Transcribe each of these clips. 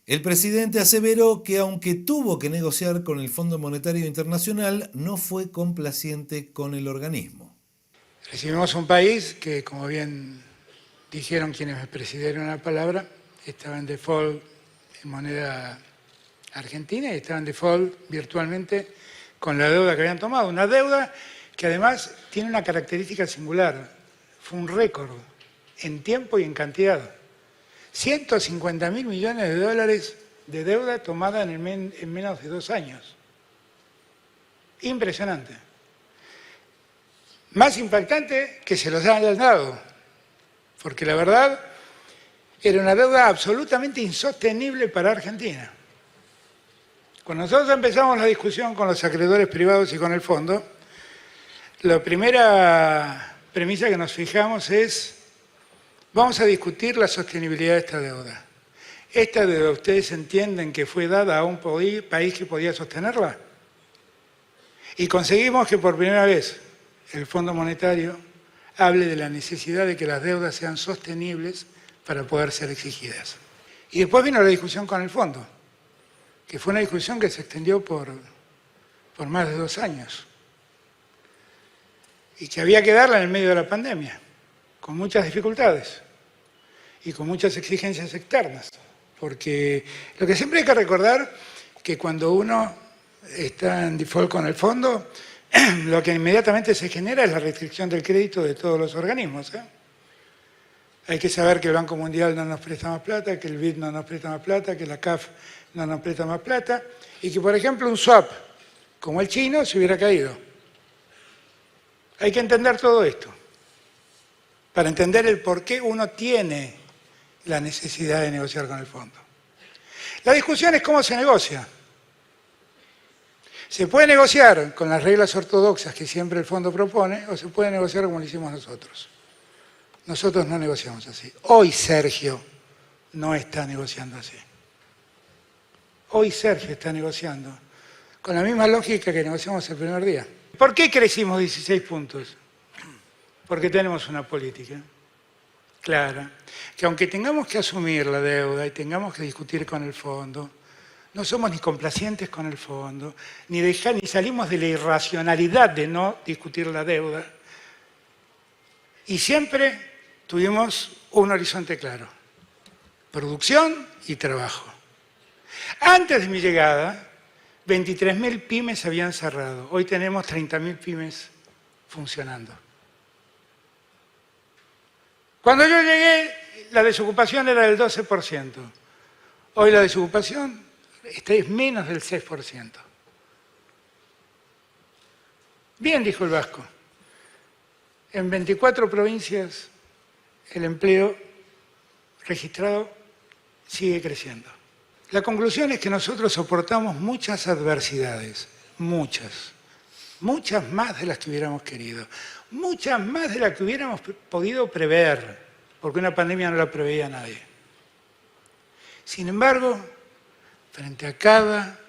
El presidente aseveró que aunque tuvo que negociar con el Fondo Monetario Internacional, no fue complaciente con el organismo. Recibimos un país que, como bien dijeron quienes me precedieron la palabra, estaba en default en moneda argentina y estaba en default virtualmente con la deuda que habían tomado. Una deuda que además tiene una característica singular. Fue un récord en tiempo y en cantidad. 150.000 millones de dólares de deuda tomada en menos de 2 años. Impresionante. Más impactante que se los hayan dado, porque la verdad era una deuda absolutamente insostenible para Argentina. Cuando nosotros empezamos la discusión con los acreedores privados y con el fondo, la primera premisa que nos fijamos es: vamos a discutir la sostenibilidad de esta deuda. ¿Esta deuda ustedes entienden que fue dada a un país que podía sostenerla? Y conseguimos que por primera vez el Fondo Monetario hable de la necesidad de que las deudas sean sostenibles para poder ser exigidas. Y después vino la discusión con el fondo, que fue una discusión que se extendió por más de 2 años y que había que darla en el medio de la pandemia, con muchas dificultades y con muchas exigencias externas, porque lo que siempre hay que recordar es que cuando uno está en default con el fondo, lo que inmediatamente se genera es la restricción del crédito de todos los organismos. Hay que saber que el Banco Mundial no nos presta más plata, que el BID no nos presta más plata, que la CAF no nos presta más plata, y que, por ejemplo, un swap como el chino se hubiera caído. Hay que entender todo esto para entender el por qué uno tiene la necesidad de negociar con el fondo. La discusión es cómo se negocia. Se puede negociar con las reglas ortodoxas que siempre el fondo propone, o se puede negociar como lo hicimos nosotros. Nosotros no negociamos así. Hoy Sergio no está negociando así. Hoy Sergio está negociando con la misma lógica que negociamos el primer día. ¿Por qué crecimos 16 puntos? Porque tenemos una política clara, que aunque tengamos que asumir la deuda y tengamos que discutir con el fondo, no somos ni complacientes con el fondo, ni salimos de la irracionalidad de no discutir la deuda. Y siempre tuvimos un horizonte claro: producción y trabajo. Antes de mi llegada, 23.000 pymes habían cerrado. Hoy tenemos 30.000 pymes funcionando. Cuando yo llegué, la desocupación era del 12%. Hoy la desocupación es menos del 6%. Bien, dijo el Vasco. En 24 provincias el empleo registrado sigue creciendo. La conclusión es que nosotros soportamos muchas adversidades, muchas más de las que hubiéramos querido, muchas más de las que hubiéramos podido prever, porque una pandemia no la preveía nadie. Sin embargo, frente a cada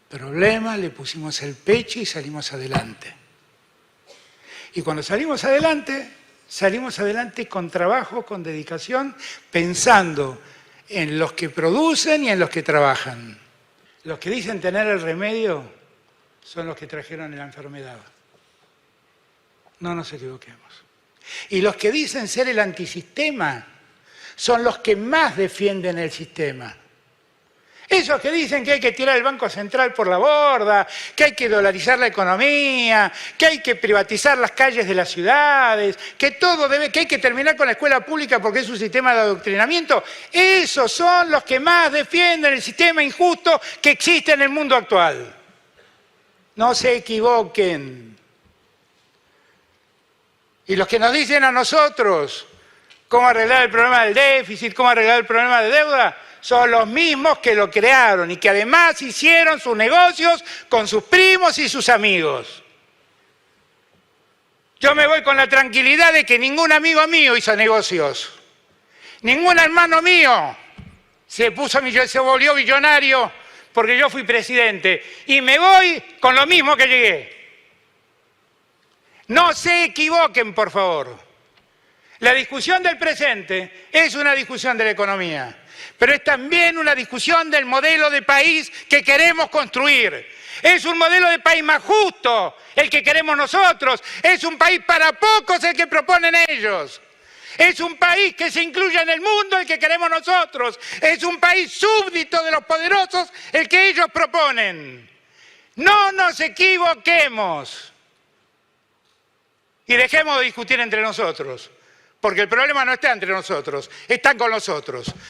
problema le pusimos el pecho y salimos adelante. Y cuando salimos adelante con trabajo, con dedicación, pensando en los que producen y en los que trabajan. Los que dicen tener el remedio son los que trajeron la enfermedad. No nos equivoquemos. Y los que dicen ser el antisistema son los que más defienden el sistema. Esos que dicen que hay que tirar el Banco Central por la borda, que hay que dolarizar la economía, que hay que privatizar las calles de las ciudades, que hay que terminar con la escuela pública porque es un sistema de adoctrinamiento, esos son los que más defienden el sistema injusto que existe en el mundo actual. No se equivoquen. Y los que nos dicen a nosotros cómo arreglar el problema del déficit, cómo arreglar el problema de deuda, son los mismos que lo crearon y que además hicieron sus negocios con sus primos y sus amigos. Yo me voy con la tranquilidad de que ningún amigo mío hizo negocios. Ningún hermano mío se volvió millonario porque yo fui presidente. Y me voy con lo mismo que llegué. No se equivoquen, por favor. La discusión del presente es una discusión de la economía. pero es también una discusión del modelo de país que queremos construir. Es un modelo de país más justo el que queremos nosotros, es un país para pocos el que proponen ellos. Es un país que se incluya en el mundo el que queremos nosotros. Es un país súbdito de los poderosos el que ellos proponen. No nos equivoquemos y dejemos de discutir entre nosotros, porque el problema no está entre nosotros, están con los otros.